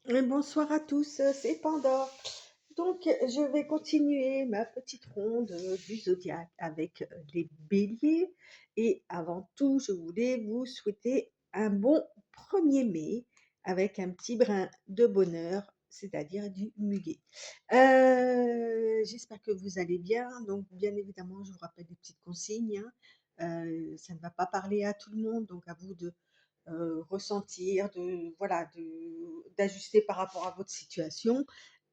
Et bonsoir à tous, c'est Pandore. Donc, je vais continuer ma petite ronde du zodiaque avec les béliers. Et avant tout, je voulais vous souhaiter un bon 1er mai avec un petit brin de bonheur, c'est-à-dire du muguet. J'espère que vous allez bien. Donc, bien évidemment, je vous rappelle des petites consignes, hein. Ça ne va pas parler à tout le monde, donc à vous de ressentir, voilà, d'ajuster par rapport à votre situation.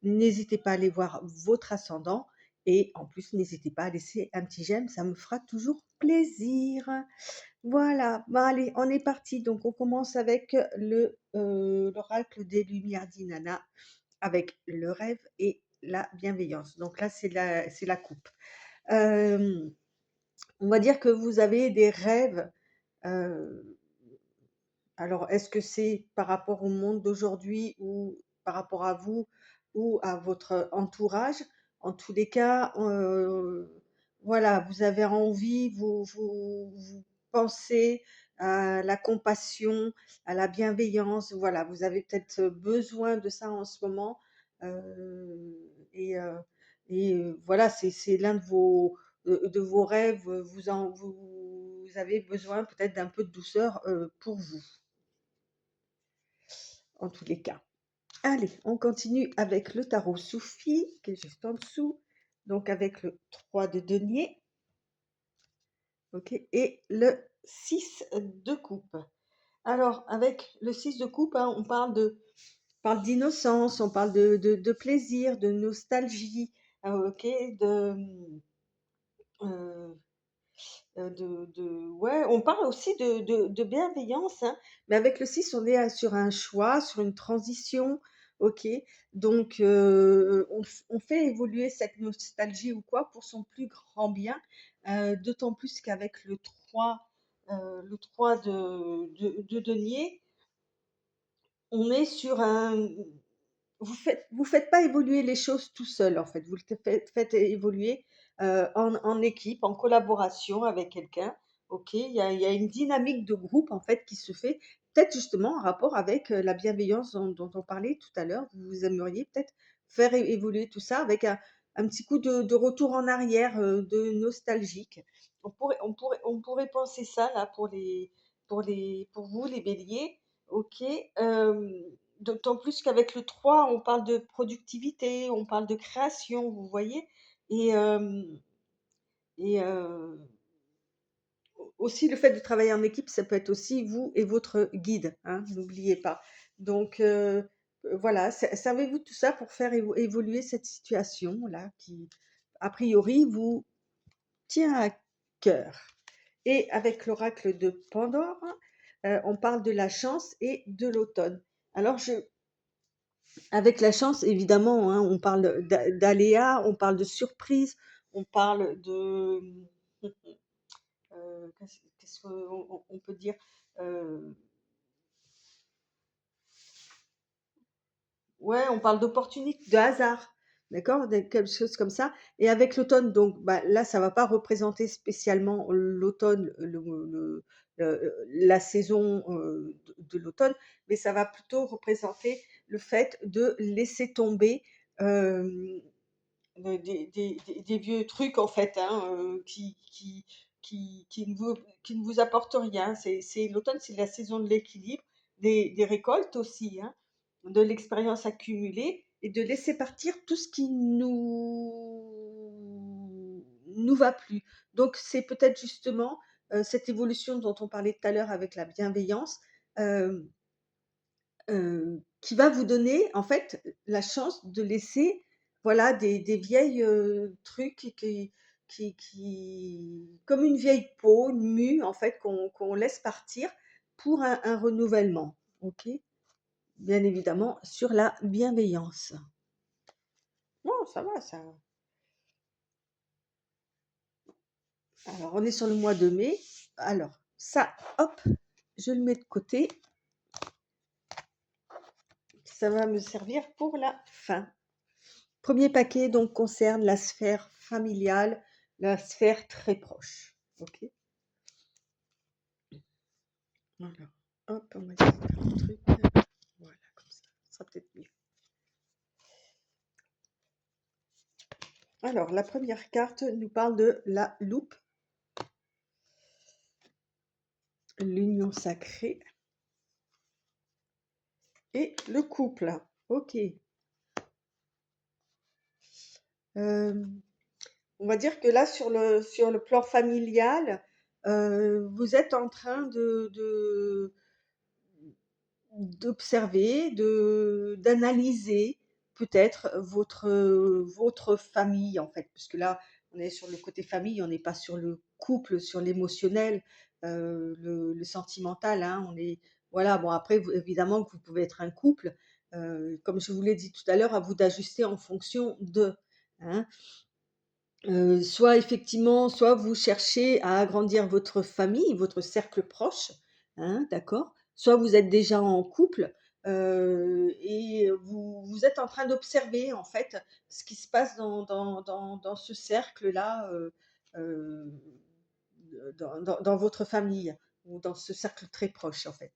N'hésitez pas à aller voir votre ascendant et en plus, n'hésitez pas à laisser un petit j'aime, ça me fera toujours plaisir. Voilà, bon allez, on est parti. Donc, on commence avec l'oracle des Lumières d'Inanna, avec le rêve et la bienveillance. Donc là, c'est la coupe. Euh, on va dire que vous avez des rêves. euh, alors, est-ce que c'est par rapport au monde d'aujourd'hui ou par rapport à vous ou à votre entourage? En tous les cas, voilà, vous avez envie, vous pensez à la compassion, à la bienveillance. Voilà, vous avez peut-être besoin de ça en ce moment. Et voilà, c'est l'un de vos rêves. Vous avez besoin peut-être d'un peu de douceur pour vous en tous les cas. Allez, on continue avec le tarot Soufi, qui est juste en dessous. Donc avec le 3 de denier, ok, et le 6 de coupe. Alors, avec le 6 de coupe, hein, on parle d'innocence, on parle de plaisir, de nostalgie, ok, euh, ouais, on parle aussi de bienveillance, hein, mais avec le 6, on est sur un choix, sur une transition, ok. Donc, on fait évoluer cette nostalgie ou quoi pour son plus grand bien, d'autant plus qu'avec le 3 de denier, on est sur un, vous faites pas évoluer les choses tout seul, en fait. Vous le faites évoluer en équipe, en collaboration avec quelqu'un. Ok, il y a une dynamique de groupe en fait qui se fait, peut-être justement en rapport avec la bienveillance dont on parlait tout à l'heure. Vous aimeriez peut-être faire évoluer tout ça avec un petit coup de retour en arrière, de nostalgique. On pourrait penser ça là pour vous les béliers. Ok. D'autant plus qu'avec le 3, on parle de productivité, on parle de création, vous voyez. Et, aussi, le fait de travailler en équipe, ça peut être aussi vous et votre guide, hein, n'oubliez pas. Donc, voilà, servez-vous de tout ça pour faire évoluer cette situation-là qui, a priori, vous tient à cœur. Et avec l'oracle de Pandore, on parle de la chance et de l'automne. Alors, avec la chance, évidemment, hein, on parle d'aléas, on parle de surprises, on parle de... qu'est-ce qu'on peut dire? Euh, ouais, on parle d'opportunités, de hasard, d'accord? Quelque chose comme ça. Et avec l'automne, donc bah, là, ça va pas représenter spécialement l'automne, la saison de l'automne, mais ça va plutôt représenter le fait de laisser tomber euh, des vieux trucs en fait, hein, qui ne vous apportent rien. L'automne, c'est la saison de l'équilibre, des récoltes aussi, hein, de l'expérience accumulée et de laisser partir tout ce qui nous va plus. Donc c'est peut-être justement cette évolution dont on parlait tout à l'heure avec la bienveillance. euh, qui va vous donner en fait la chance de laisser voilà des vieilles trucs comme une vieille peau, une mue en fait qu'on laisse partir pour un renouvellement. Ok, bien évidemment sur la bienveillance. Non, ça va ça. Alors on est sur le mois de mai. Alors ça, hop, je le mets de côté. Ça va me servir pour la fin. Premier paquet donc concerne la sphère familiale, la sphère très proche. Ok. Alors, hop, on va dire un truc. Voilà, comme ça, ça sera peut-être mieux. Alors, la première carte nous parle de la loupe, l'union sacrée et le couple. Ok. Euh, on va dire que là, sur le plan familial, vous êtes en train d'observer, d'analyser peut-être votre famille en fait, puisque là on est sur le côté famille, on n'est pas sur le couple, sur l'émotionnel, le sentimental, hein, on est voilà. Bon après évidemment que vous pouvez être un couple, comme je vous l'ai dit tout à l'heure, à vous d'ajuster en fonction de, hein. Soit effectivement, soit vous cherchez à agrandir votre famille, votre cercle proche, hein, d'accord? Soit vous êtes déjà en couple, et vous êtes en train d'observer, en fait, ce qui se passe dans ce cercle-là, heu, dans votre famille ou dans ce cercle très proche, en fait.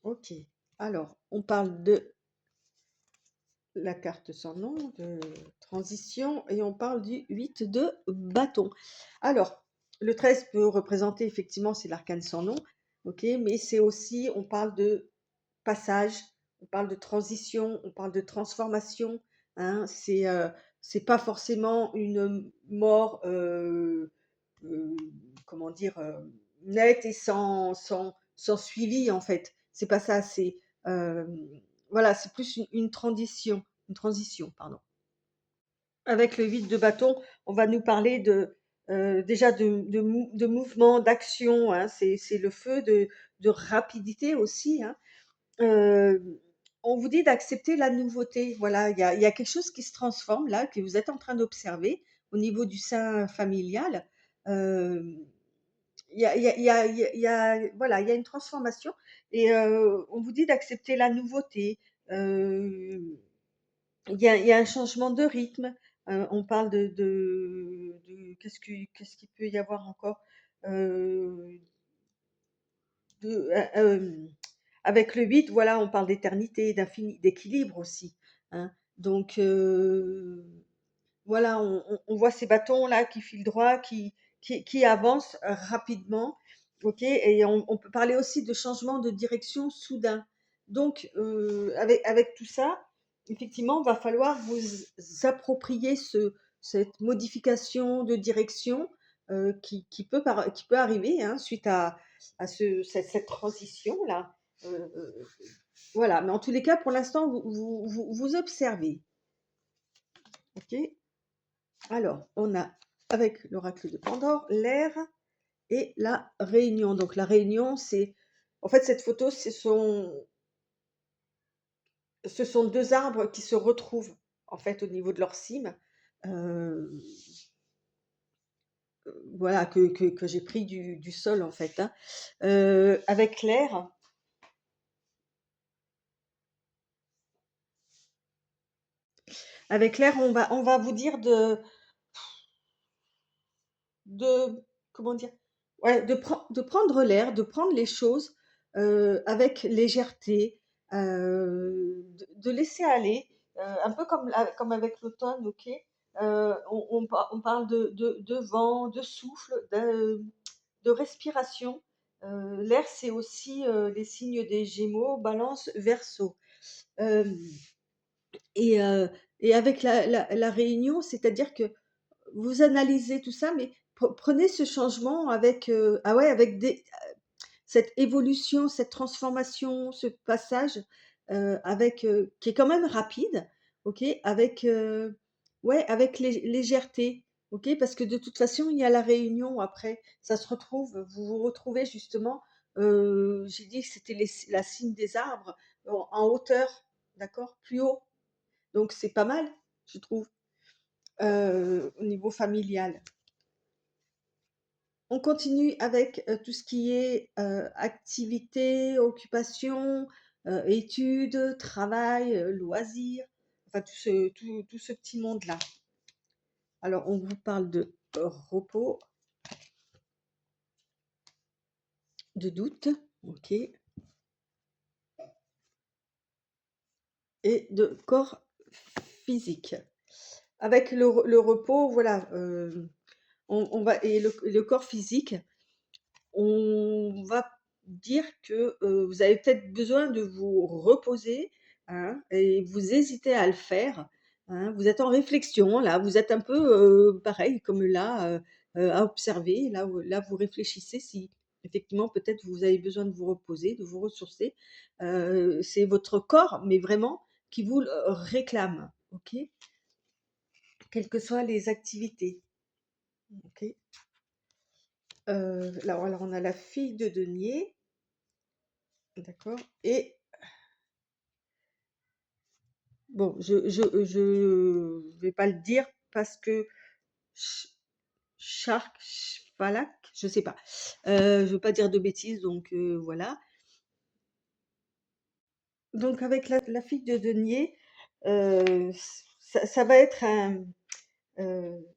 OK. Alors, on parle de la carte sans nom, de transition, et on parle du 8 de bâton. Alors, le 13 peut représenter effectivement, c'est l'arcane sans nom, ok, mais c'est aussi, on parle de passage, on parle de transition, on parle de transformation, hein, c'est pas forcément une mort, euh, comment dire, nette et sans suivi en fait. C'est pas ça, c'est euh, voilà, c'est plus une transition, pardon. Avec le 8 de bâton, on va nous parler déjà de mouvement, d'action, hein, c'est le feu, de rapidité aussi, hein. Euh, on vous dit d'accepter la nouveauté. Voilà, il y a quelque chose qui se transforme là, que vous êtes en train d'observer au niveau du sein familial. Euh, voilà, il y a une transformation et on vous dit d'accepter la nouveauté. Euh, il y a un changement de rythme. On parle qu'est-ce qu'il peut y avoir encore? Euh, avec le 8, voilà, on parle d'éternité, d'infini, d'équilibre aussi, hein. Donc, voilà, on voit ces bâtons-là qui filent droit, qui avancent rapidement, ok? Et on peut parler aussi de changement de direction soudain. Donc, avec tout ça, effectivement, il va falloir vous approprier cette modification de direction qui peut arriver, hein, suite à cette transition-là. Voilà, mais en tous les cas, pour l'instant, vous observez. Ok. Alors, on a, avec l'oracle de Pandore, l'air et la réunion. Donc, la réunion, c'est. En fait, cette photo, ce sont deux arbres qui se retrouvent, en fait, au niveau de leur cime. Euh, voilà, que j'ai pris du sol, en fait, hein. Avec l'air. Avec l'air, on va vous dire de comment dire? Ouais, de prendre l'air, de prendre les choses, avec légèreté, de laisser aller, un peu comme avec l'automne, OK? On parle de vent, de souffle, de respiration. L'air, c'est aussi, les signes des Gémeaux, Balance, Verseau. Hem et avec la réunion, c'est-à-dire que vous analysez tout ça, mais prenez ce changement avec, ah ouais, avec cette évolution, cette transformation, ce passage, avec, qui est quand même rapide, OK? Avec, ouais, avec légèreté, OK? Parce que de toute façon, il y a la réunion après, ça se retrouve, vous vous retrouvez justement, j'ai dit que c'était la cime des arbres, en hauteur, d'accord? Plus haut, donc c'est pas mal, je trouve, au niveau familial. On continue avec tout ce qui est activité, occupation, études, travail, loisirs, enfin tout ce petit monde-là. Alors, on vous parle de repos, de doute, ok, et de corps physique. avec le repos, voilà, on va et le corps physique, on va dire que, vous avez peut-être besoin de vous reposer, hein, et vous hésitez à le faire, hein. Vous êtes en réflexion là, vous êtes un peu, pareil comme là, à observer. Là, vous réfléchissez si effectivement peut-être vous avez besoin de vous reposer, de vous ressourcer. C'est votre corps, mais vraiment qui vous le réclame, OK? Quelles que soient les activités, OK? Alors on a la fille de denier, d'accord? Et bon, je vais pas le dire parce que ch Shark, Falak, je sais pas. Je veux pas dire de bêtises, donc voilà. Donc avec la fille de denier, ça va être un,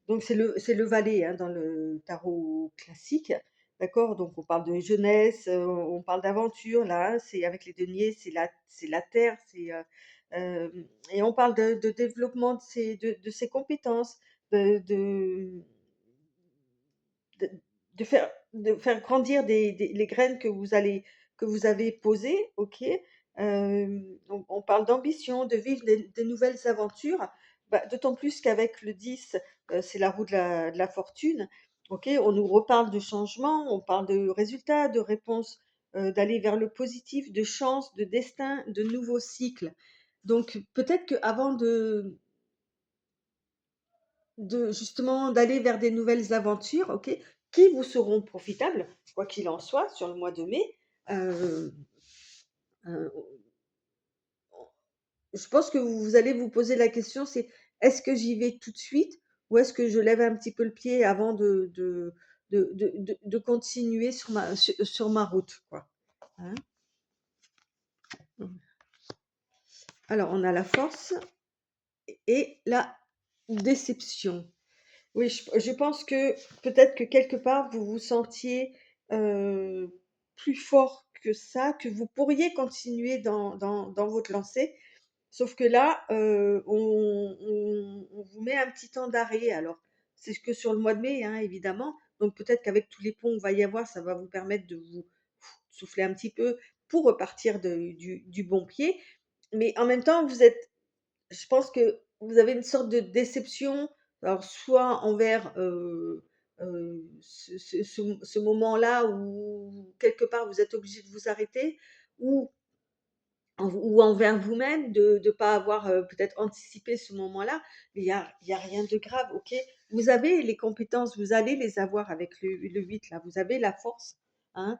donc c'est le valet, hein, dans le tarot classique, d'accord? Donc on parle de jeunesse, on parle d'aventure là, hein, c'est avec les deniers, c'est la terre, et on parle de développement de ses compétences, de de de faire grandir les graines que vous avez posées, OK? On parle d'ambition, de vivre des nouvelles aventures, bah, d'autant plus qu'avec le 10, c'est la roue de la fortune, OK? On nous reparle de changement, on parle de résultats, de réponses, d'aller vers le positif, de chance, de destin, de nouveaux cycles. Donc peut-être qu'avant de justement d'aller vers des nouvelles aventures, OK, qui vous seront profitables, quoi qu'il en soit, sur le mois de mai. Heu, heu, je pense que vous allez vous poser la question, c'est: «Est-ce que j'y vais tout de suite ou est-ce que je lève un petit peu le pied avant de continuer sur ma route?» quoi, hein? Alors on a la force et la déception. Oui, je pense que peut-être que quelque part vous vous sentiez, plus fort que ça, que vous pourriez continuer dans votre lancée. Sauf que là, on vous met un petit temps d'arrêt. Alors, c'est que sur le mois de mai, hein, évidemment. Donc peut-être qu'avec tous les ponts qu'il va y avoir, ça va vous permettre de vous souffler un petit peu pour repartir du bon pied. Mais en même temps, je pense que vous avez une sorte de déception, alors soit envers, ce moment-là où quelque part vous êtes obligé de vous arrêter, ou ou envers vous-même de ne pas avoir, peut-être anticipé ce moment-là. Mais il y a rien de grave, OK? Vous avez les compétences, vous allez les avoir avec le 8 là, vous avez la force, hein.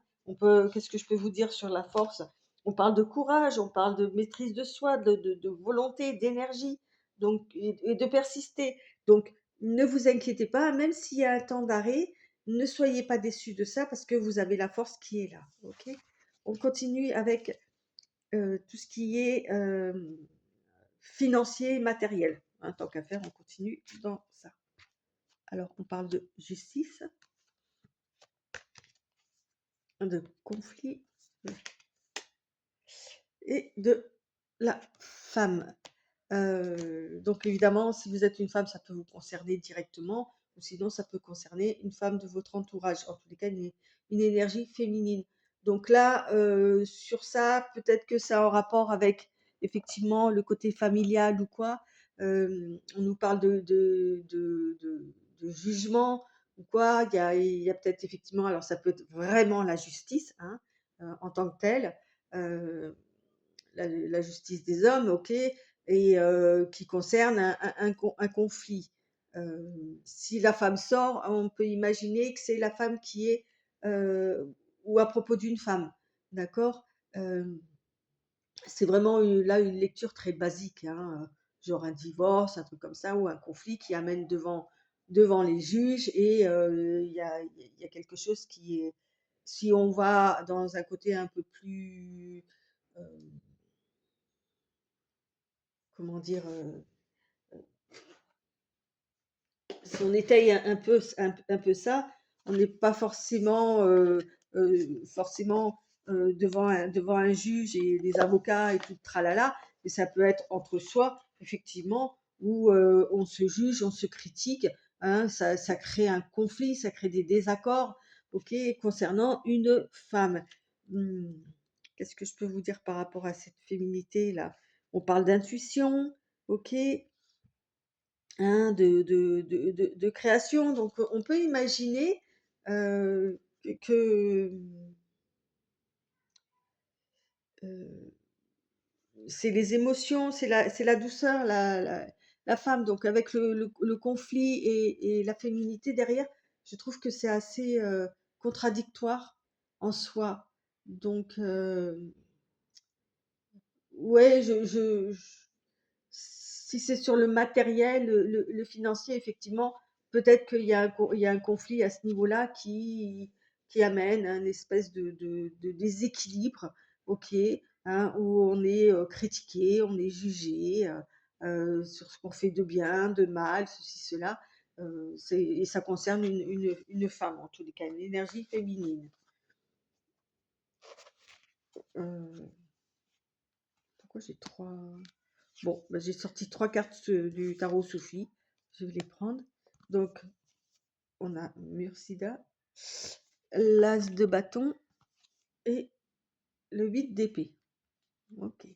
Qu'est-ce que je peux vous dire sur la force? On parle de courage, on parle de maîtrise de soi, de volonté, d'énergie, donc et de persister. Donc ne vous inquiétez pas, même s'il y a un temps d'arrêt, ne soyez pas déçus de ça parce que vous avez la force qui est là, OK? On continue avec tout ce qui est financier, matériel, hein, tant qu'à faire, on continue dans ça. Alors, on parle de justice, de conflit et de la femme. Donc évidemment, si vous êtes une femme, ça peut vous concerner directement, ou sinon ça peut concerner une femme de votre entourage. En tous les cas, une énergie féminine. Donc là, sur ça, peut-être que ça a un rapport avec effectivement le côté familial ou quoi. On nous parle de jugement ou quoi. Il y a peut-être effectivement, alors ça peut être vraiment la justice, hein, en tant que telle. Euh, la justice des hommes, OK, et qui concerne un conflit. Si la femme sort, on peut imaginer que c'est la femme qui est, ou à propos d'une femme, d'accord? Hem, c'est vraiment là une lecture très basique, hein, genre un divorce, un truc comme ça, ou un conflit qui amène devant les juges, et il y a quelque chose qui est, si on va dans un côté un peu plus, comment dire? Si on étaye un peu ça, on n'est pas forcément, devant un juge et des avocats et tout le tralala, mais ça peut être entre soi, effectivement, où on se juge, on se critique, hein, ça crée un conflit, ça crée des désaccords, ok, concernant une femme. Hmm, Qu'est-ce que je peux vous dire par rapport à cette féminité-là? On parle d'intuition, ok, hein, de création. Donc, on peut imaginer que euh, c'est les émotions, c'est la douceur, la femme. Donc, avec le conflit et la féminité derrière, je trouve que c'est assez contradictoire en soi. Donc, ouais, si c'est sur le matériel, le financier, effectivement, peut-être qu'il y a un conflit à ce niveau-là qui amène un espèce de déséquilibre, ok, hein, où on est critiqué, on est jugé sur ce qu'on fait de bien, de mal, ceci, cela. Et ça concerne une femme, en tous les cas, une énergie féminine. Euh, Pourquoi j'ai trois... Bon, bah, j'ai sorti trois cartes du tarot Soufi. Je vais les prendre. Donc, on a Mursida, l'As de bâton et le 8 d'épée. Ok.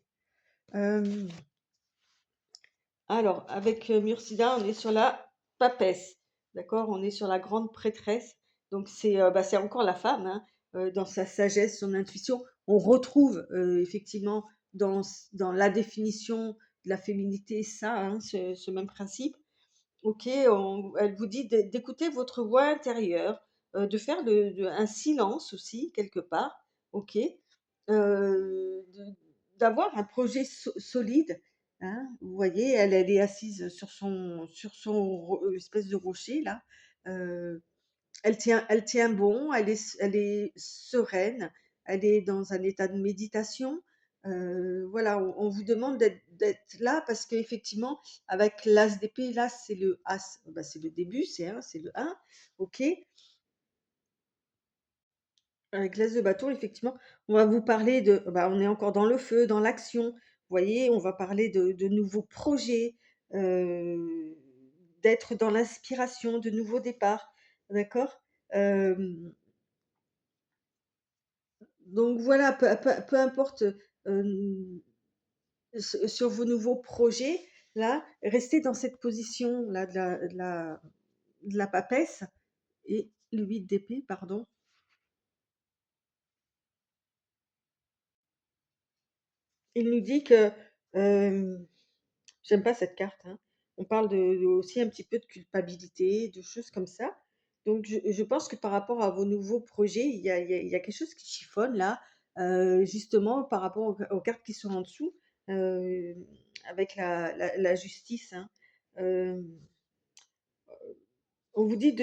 Euh, alors, avec Mursida, on est sur la papesse. D'accord. On est sur la grande prêtresse. Donc, c'est encore la femme, hein, dans sa sagesse, son intuition. On retrouve effectivement dans la définition de la féminité ça, hein, ce même principe. OK, elle vous dit d'écouter votre voix intérieure, de faire un silence aussi quelque part, OK, d'avoir un projet solide, hein. Vous voyez, elle est assise sur son espèce de rocher là, euh, elle tient bon, elle est sereine, elle est dans un état de méditation. Voilà, on vous demande d'être là parce qu'effectivement, avec l'as d'épée, là, c'est le as, bah, c'est le début, c'est le 1, ok. Avec l'as de bâton, effectivement, on va vous parler bah, on est encore dans le feu, dans l'action. Vous voyez, on va parler de nouveaux projets, euh, d'être dans l'inspiration, de nouveaux départs, d'accord. Euh, Donc voilà, peu importe sur vos nouveaux projets, là, restez dans cette position-là de la papesse et le 8 d'épée, pardon. Il nous dit que, euh, j'aime pas cette carte, hein. On parle aussi un petit peu de culpabilité, de choses comme ça. Donc je pense que par rapport à vos nouveaux projets, il y a quelque chose qui chiffonne là, justement par rapport aux cartes qui sont en dessous, euh, avec la justice, hein. Euh, on vous dit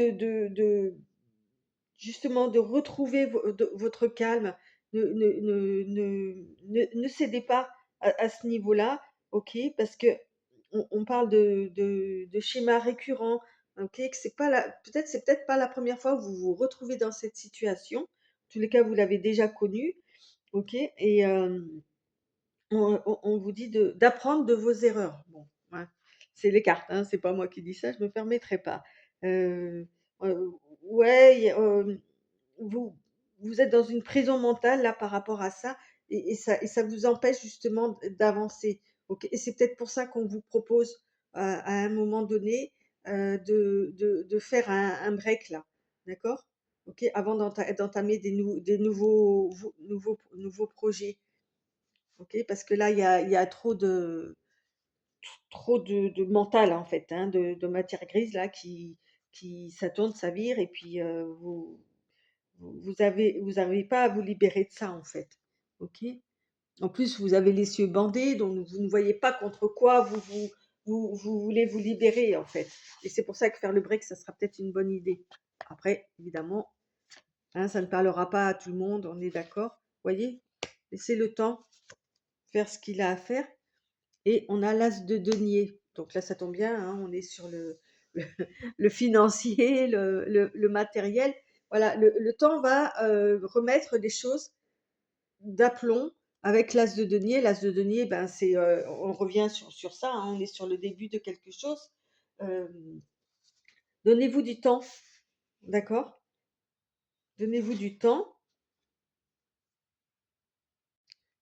justement de retrouver votre calme. Ne cédez pas à ce niveau-là, ok? Parce que on parle de schémas récurrents, ok? Que c'est peut-être pas la première fois que vous vous retrouvez dans cette situation. En tous les cas, vous l'avez déjà connue, ok? Et on vous dit d'apprendre de vos erreurs. Bon, ouais, c'est les cartes, hein, c'est pas moi qui dis ça, je me permettrai pas. Euh, ouais, vous, vous êtes dans une prison mentale là par rapport à ça, et ça vous empêche justement d'avancer. Ok, et c'est peut-être pour ça qu'on vous propose à un moment donné de faire un break là, d'accord? Ok, avant d'entamer des nouveaux projets. Ok, parce que là, il y a trop de mental en fait, hein, de matière grise là qui ça tourne, ça vire, et puis vous avez pas à vous libérer de ça en fait. Ok. En plus, vous avez les yeux bandés, donc vous ne voyez pas contre quoi vous voulez vous libérer en fait. Et c'est pour ça que faire le break, ça sera peut-être une bonne idée. Après, évidemment, hein, ça ne parlera pas à tout le monde, on est d'accord. Voyez, laissez le temps faire ce qu'il a à faire. Et on a l'as de denier. Donc là, ça tombe bien, hein, on est sur le, le financier, le matériel. Voilà, le temps va remettre des choses d'aplomb avec l'as de denier, ben, on revient sur ça, hein, on est sur le début de quelque chose. Hem, Donnez-vous du temps, d'accord? Donnez-vous du temps.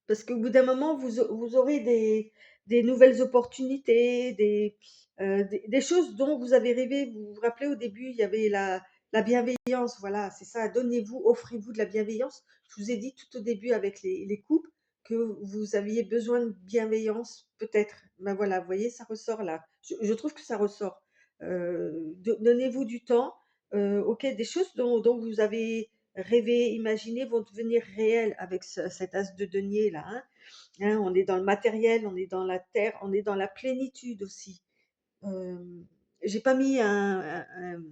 Parce qu'au bout d'un moment, vous aurez des nouvelles opportunités, des choses dont vous avez rêvé. Vous vous rappelez au début, il y avait la bienveillance, voilà, c'est ça. Donnez-vous, offrez-vous de la bienveillance. Je vous ai dit tout au début avec les couples que vous aviez besoin de bienveillance, peut-être. Ben voilà, vous voyez, ça ressort là. Je trouve que ça ressort. Donnez-vous du temps. Ok, des choses dont vous avez rêver, imaginer vont devenir réels avec cet as de denier là. Hein. Hein, on est dans le matériel, on est dans la terre, on est dans la plénitude aussi. Euh, j'ai pas mis un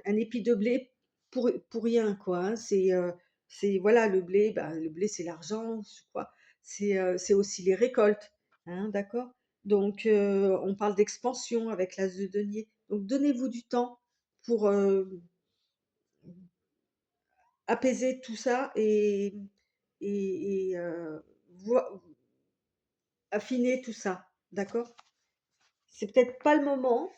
épi de blé pour rien quoi. Hein. C'est voilà le blé, bah, le blé c'est l'argent, quoi. C'est aussi les récoltes, hein, d'accord. Donc on parle d'expansion avec l'as de denier. Donc donnez-vous du temps pour apaiser tout ça et voi affiner tout ça, d'accord? C'est peut-être pas le moment,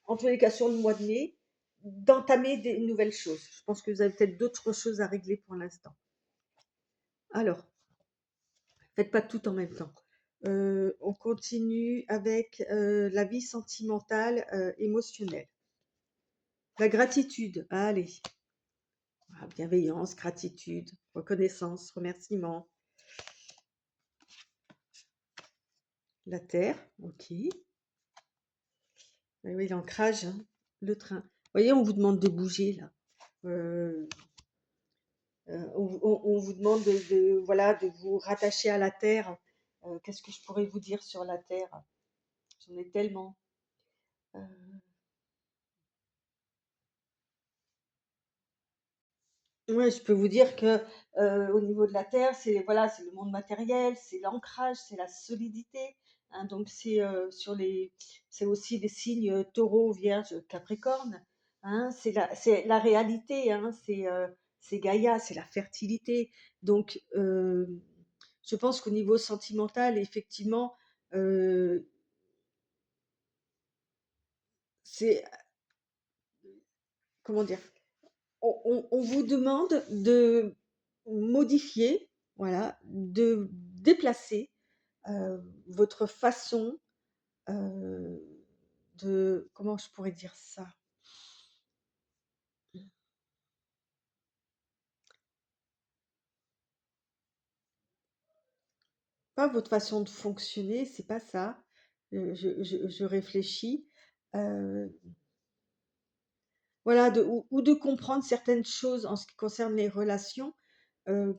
en tous les cas sur le mois de mai, d'entamer des nouvelles choses. Je pense que vous avez peut-être d'autres choses à régler pour l'instant. Alors, faites pas tout en même temps. On continue avec, la vie sentimentale, émotionnelle. La gratitude, allez, bienveillance, gratitude, reconnaissance, remerciement. La terre, OK. Oui, oui, l'ancrage, hein, le train. Vous voyez, on vous demande de bouger là. Euh, on vous demande voilà, de vous rattacher à la terre. Qu'est-ce que je pourrais vous dire sur la terre? J'en ai tellement. Euh, ouais, je peux vous dire que au niveau de la terre, c'est voilà, c'est le monde matériel, c'est l'ancrage, c'est la solidité. Hein, donc c'est aussi des signes Taureau, Vierge, Capricorne. Hein, c'est la réalité. Hein, c'est Gaïa, c'est la fertilité. Donc je pense qu'au niveau sentimental, effectivement, euh, c'est comment dire, on vous demande de modifier, voilà, de déplacer votre façon euh, comment je pourrais dire ça? Pas votre façon de fonctionner, c'est pas ça. Je réfléchis. Euh, voilà, ou de comprendre certaines choses en ce qui concerne les relations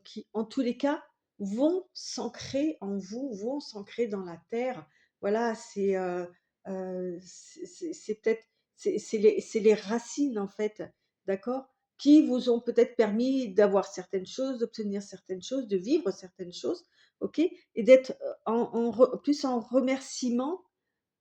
qui, en tous les cas, vont s'ancrer en vous, vont s'ancrer dans la terre. Voilà, c'est peut-être, c'est les racines, en fait, d'accord, qui vous ont peut-être permis d'avoir certaines choses, d'obtenir certaines choses, de vivre certaines choses, ok, et d'être plus en remerciement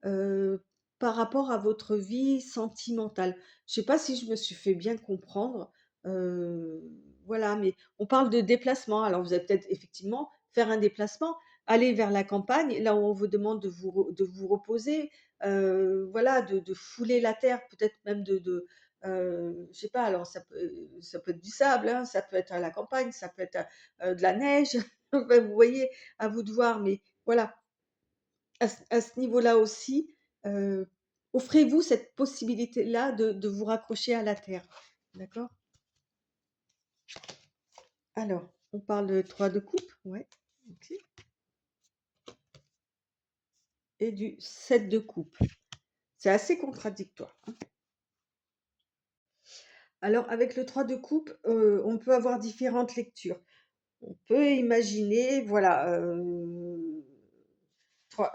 heu, par rapport à votre vie sentimentale. Je sais pas si je me suis fait bien comprendre, heu, voilà, mais on parle de déplacement. Alors vous allez peut-être effectivement faire un déplacement, aller vers la campagne, là où on vous demande de vous reposer, voilà, de fouler la terre, peut-être même je sais pas, alors ça peut être du sable, hein, ça peut être à la campagne, ça peut être, de la neige, enfin vous voyez? À vous de voir, mais voilà, à ce niveau-là aussi, heu, offrez-vous cette possibilité-là de vous raccrocher à la terre. D'accord? Alors, on parle de 3 de coupe, ouais, OK, et du 7 de coupe. C'est assez contradictoire, hein. Alors avec le 3 de coupe, on peut avoir différentes lectures. On peut imaginer, voilà,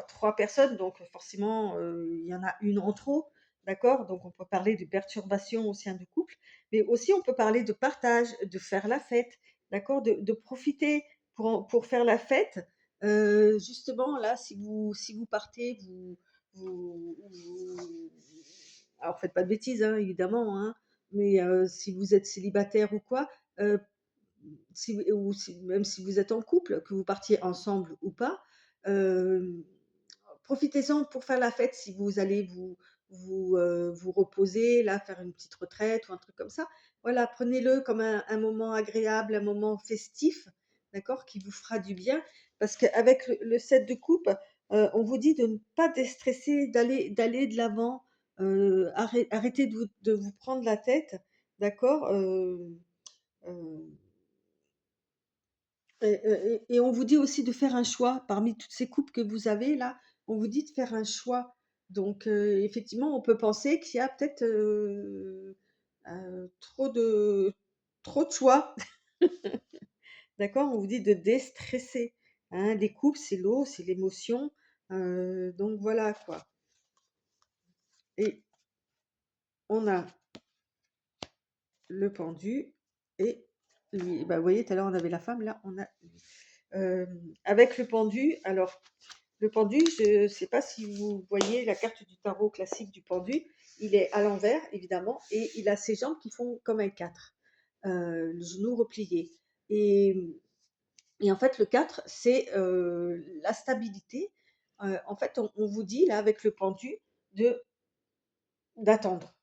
trois personnes, donc forcément, il y en a une en trop, d'accord? Donc on peut parler de perturbation au sein du couple, mais aussi on peut parler de partage, de faire la fête, d'accord? De profiter pour faire la fête. Justement là, si vous partez, vous alors faites pas de bêtises, hein, évidemment, hein, mais si vous êtes célibataire ou quoi, heu même si vous êtes en couple, que vous partiez ensemble ou pas, hem, profitez-en pour faire la fête si vous allez vous reposer, là, faire une petite retraite ou un truc comme ça. Voilà, prenez-le comme un moment agréable, un moment festif, d'accord? Qui vous fera du bien. Parce qu'avec le 7 de coupe, on vous dit de ne pas déstresser, d'aller de l'avant, arrêtez de vous prendre la tête, d'accord? Heu et on vous dit aussi de faire un choix parmi toutes ces coupes que vous avez là, on vous dit de faire un choix. Donc effectivement, on peut penser qu'il y a peut-être, trop de choix, d'accord? On vous dit de déstresser, hein. Les coupes, c'est l'eau, c'est l'émotion, donc voilà quoi. Et on a le pendu et lui. Bah, vous voyez, tout à l'heure on avait la femme, là on a lui. Avec le pendu, alors le pendu, je ne sais pas si vous voyez la carte du tarot classique du pendu, il est à l'envers évidemment et il a ses jambes qui font comme un 4, le genou replié et en fait le 4 c'est, la stabilité. En fait on vous dit là avec le pendu de d'attendre.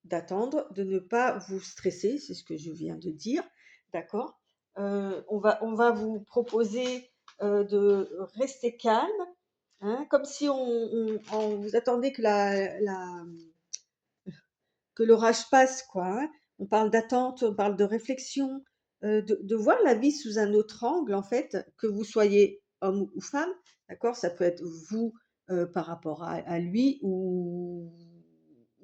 D'attendre, de ne pas vous stresser, c'est ce que je viens de dire, d'accord? On va vous proposer, de rester calme, hein, comme si on vous attendez que l'orage passe quoi, hein. On parle d'attente, on parle de réflexion, de voir la vie sous un autre angle en fait, que vous soyez homme ou femme, d'accord? Ça peut être vous, par rapport à lui ou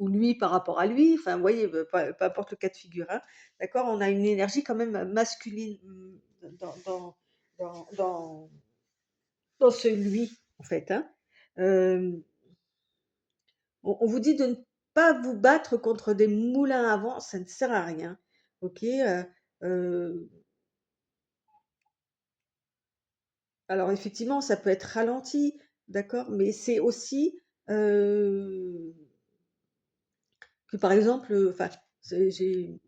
lui par rapport à lui, enfin vous voyez, peu importe le cas de figure, hein, d'accord? On a une énergie quand même masculine, dans dans dans dans ce lui en fait, hein. Hem on vous dit de ne pas vous battre contre des moulins à vent, ça ne sert à rien. OK, heu, alors effectivement, ça peut être ralenti, d'accord? Mais c'est aussi, heu, que par exemple, enfin, j'ai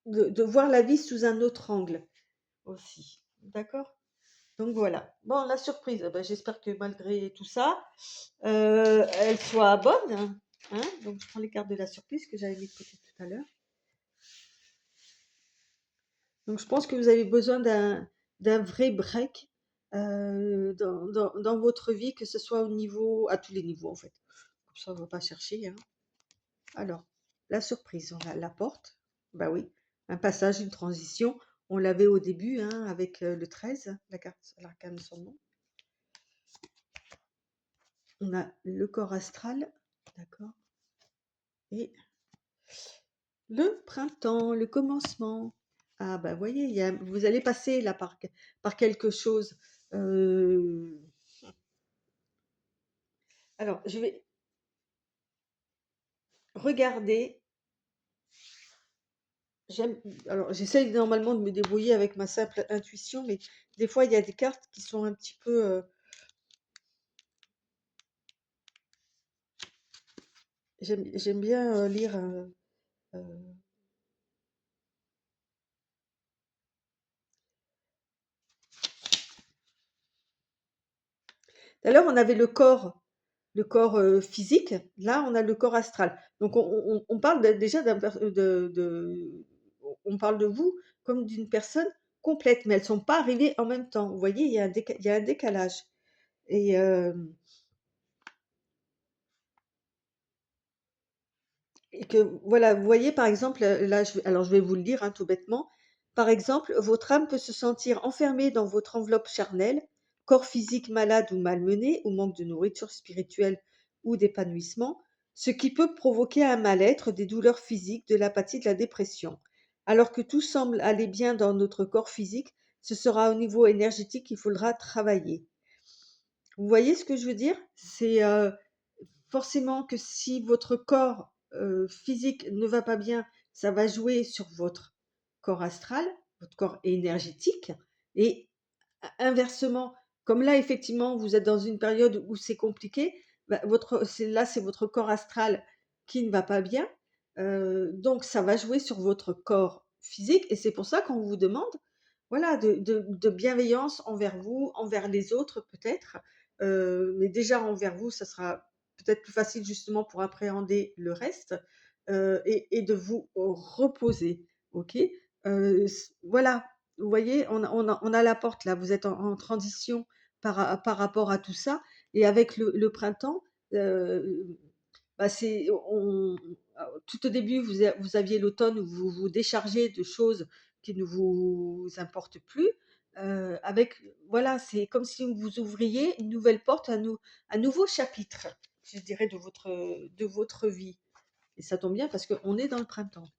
de voir la vie sous un autre angle aussi, d'accord? Donc voilà. Bon, la surprise, bah, j'espère que malgré tout ça, elle soit bonne, hein? Donc je prends les cartes de la surprise que j'avais mis de côté tout à l'heure. Donc je pense que vous avez besoin d'un vrai break, dans votre vie, que ce soit au niveau à tous les niveaux en fait. Comme ça on va pas chercher, hein. Alors, la surprise, on la porte, bah oui, un passage, une transition. On l'avait au début, hein, avec, le 13, la carte l'arcane sans nom. On a le corps astral, d'accord? Et le printemps, le commencement. Ah bah, voyez, vous allez passer là par quelque chose, heu alors, je vais regarder. J'aime alors j'essaye normalement de me débrouiller avec ma simple intuition, mais des fois il y a des cartes qui sont un petit peu, j'aime bien, lire, heu tout à l'heure on avait le corps, physique, là on a le corps astral. Donc on parle déjà on parle de vous comme d'une personne complète, mais elles ne sont pas arrivées en même temps. Vous voyez, il y a un décalage et que voilà, vous voyez par exemple, là je vais vous le lire, hein, tout bêtement. Par exemple, votre âme peut se sentir enfermée dans votre enveloppe charnelle, corps physique malade ou malmené, ou manque de nourriture spirituelle ou d'épanouissement, ce qui peut provoquer un mal-être, des douleurs physiques, de l'apathie, de la dépression. Alors que tout semble aller bien dans notre corps physique, ce sera au niveau énergétique qu'il faudra travailler. Vous voyez ce que je veux dire? C'est, forcément que si votre corps, physique ne va pas bien, ça va jouer sur votre corps astral, votre corps énergétique et inversement, comme là effectivement vous êtes dans une période où c'est compliqué, bah, c'est votre corps astral qui ne va pas bien, Donc ça va jouer sur votre corps physique et c'est pour ça qu'on vous demande, voilà, de bienveillance envers vous, envers les autres peut-être, mais déjà envers vous, ça sera peut-être plus facile justement pour appréhender le reste, et de vous reposer, OK? Voilà, vous voyez, on a la porte là, vous êtes en transition par rapport à tout ça et avec le printemps, heu bah, c'est on tout au début, vous aviez l'automne où vous vous déchargez de choses qui ne vous importent plus, avec voilà, c'est comme si vous ouvriez une nouvelle porte, un nouveau chapitre, je dirais, de votre vie et ça tombe bien parce qu'on est dans le printemps,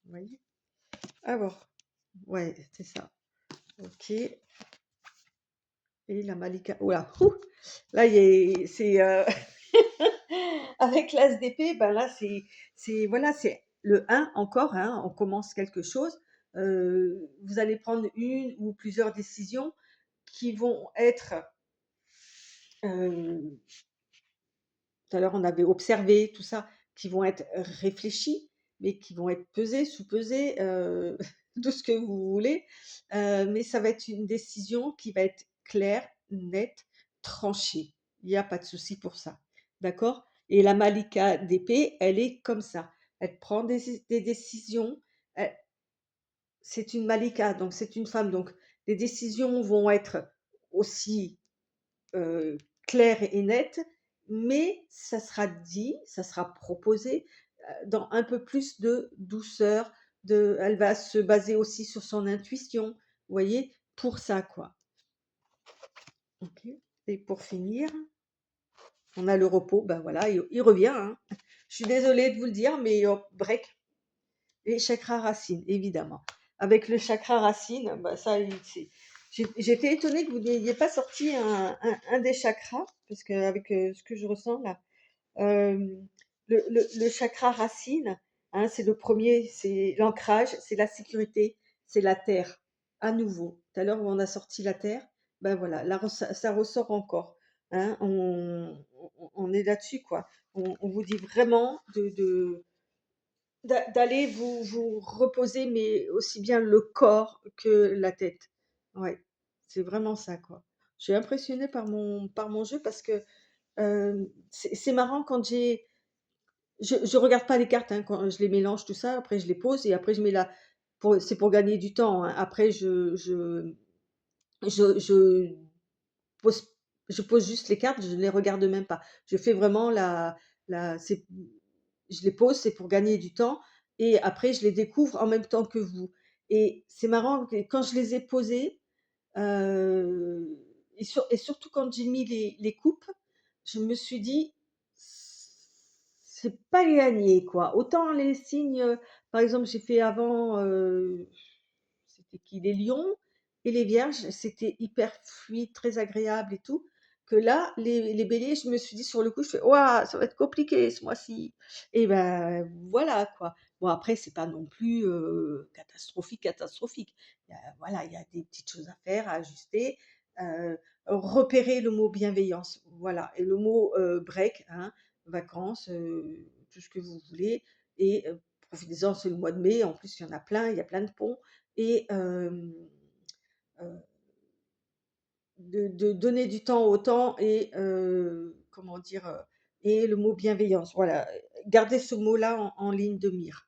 vous voyez? Alors, ouais, c'est ça. OK et la Malika ouh là, là, il y a c'est, avec l'as d'épée, ben là, c'est voilà, c'est le un encore, hein, on commence quelque chose. Vous allez prendre une ou plusieurs décisions qui vont être, hem, tout à l'heure on avait observé tout ça, qui vont être réfléchies, mais qui vont être pesées, sous-pesées, tout ce que vous voulez. Mais ça va être une décision qui va être claire, nette, tranchée. Il y a pas de souci pour ça. D'accord? Et la Malika d'épée, elle est comme ça. Elle prend des décisions, elle c'est une Malika, donc c'est une femme, donc les décisions vont être aussi heu, claire et nette, mais ça sera dit, ça sera proposé, dans un peu plus de douceur, elle va se baser aussi sur son intuition, vous voyez? Pour ça, quoi. OK et pour finir, on a le repos, ben, voilà, il revient, hein. Je suis désolée de vous le dire, mais hop, break et chakra racine, évidemment. Avec le chakra racine, bah, ça, j'étais étonnée que vous n'ayez pas sorti un des chakras, parce qu'avec ce que je ressens là, le chakra racine, hein, c'est le premier, c'est l'ancrage, c'est la sécurité, c'est la terre, à nouveau. Tout à l'heure, où on a sorti la terre, ben voilà, là, ça ressort encore. Hein, on est là-dessus, quoi. On vous dit vraiment d'aller vous reposer, mais aussi bien le corps que la tête. Ouais, c'est vraiment ça, quoi. Je suis impressionnée par mon jeu parce que c'est marrant quand je regarde pas les cartes, hein, quand je les mélange tout ça, après je les pose et après je mets la c'est pour gagner du temps, hein. Après je pose je pose juste les cartes, je ne les regarde même pas. Je fais vraiment c'est je les pose, c'est pour gagner du temps et après je les découvre en même temps que vous et c'est marrant que quand je les ai posées, et surtout quand j'ai mis les coupes, je me suis dit: «C'est pas gagné, quoi». Autant les signes, par exemple, j'ai fait avant, c'était qui? Les lions et les vierges, c'était hyper fluide, très agréable et tout, que là, les béliers, je me suis dit sur le coup, je fais: «Waouh, ça va être compliqué ce mois-ci» et ben, voilà, quoi. Bon après, c'est pas non plus, catastrophique, catastrophique. Voilà, il y a des petites choses à faire, à ajuster, repérer le mot bienveillance, voilà et le mot, break, hein, vacances, tout ce que vous voulez et profitez-en, c'est le mois de mai, en plus il y en a plein, il y a plein de ponts et heu, de donner du temps au temps et comment dire? Et le mot bienveillance, voilà, gardez ce mot-là en ligne de mire.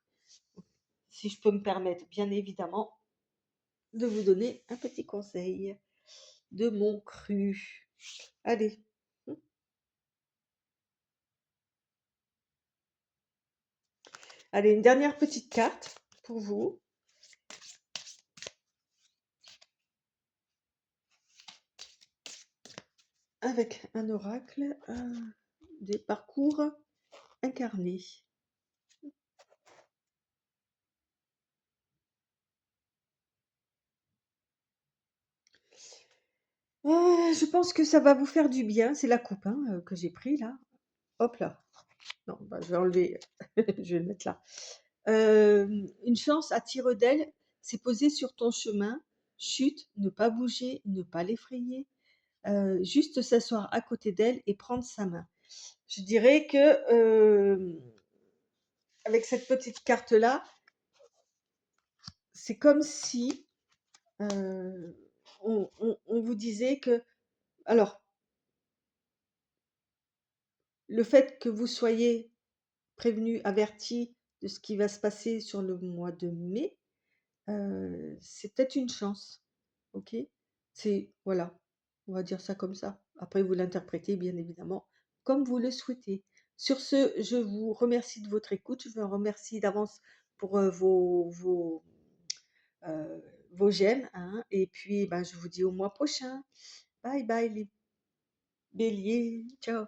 Si je peux me permettre, bien évidemment, de vous donner un petit conseil de mon cru. Allez, mmh, allez, une dernière petite carte pour vous, avec un oracle, des parcours incarnés. Je pense que ça va vous faire du bien, c'est la coupe, hein, que j'ai pris là. Hop là. Non, bah, je vais enlever, je vais le mettre là. Une chance à tire-d'aile s'est posée sur ton chemin. Chut, ne pas bouger, ne pas l'effrayer, juste s'asseoir à côté d'elle et prendre sa main. Je dirais que, avec cette petite carte-là, c'est comme si, on vous disait que alors, le fait que vous soyez prévenu, averti de ce qui va se passer sur le mois de mai, c'est peut-être une chance, OK? C'est voilà, on va dire ça comme ça. Après vous l'interprétez bien évidemment comme vous le souhaitez. Sur ce, je vous remercie de votre écoute. Je vous remercie d'avance pour, vos j'aime, hein, et puis, ben, je vous dis au mois prochain. Bye bye les béliers, ciao.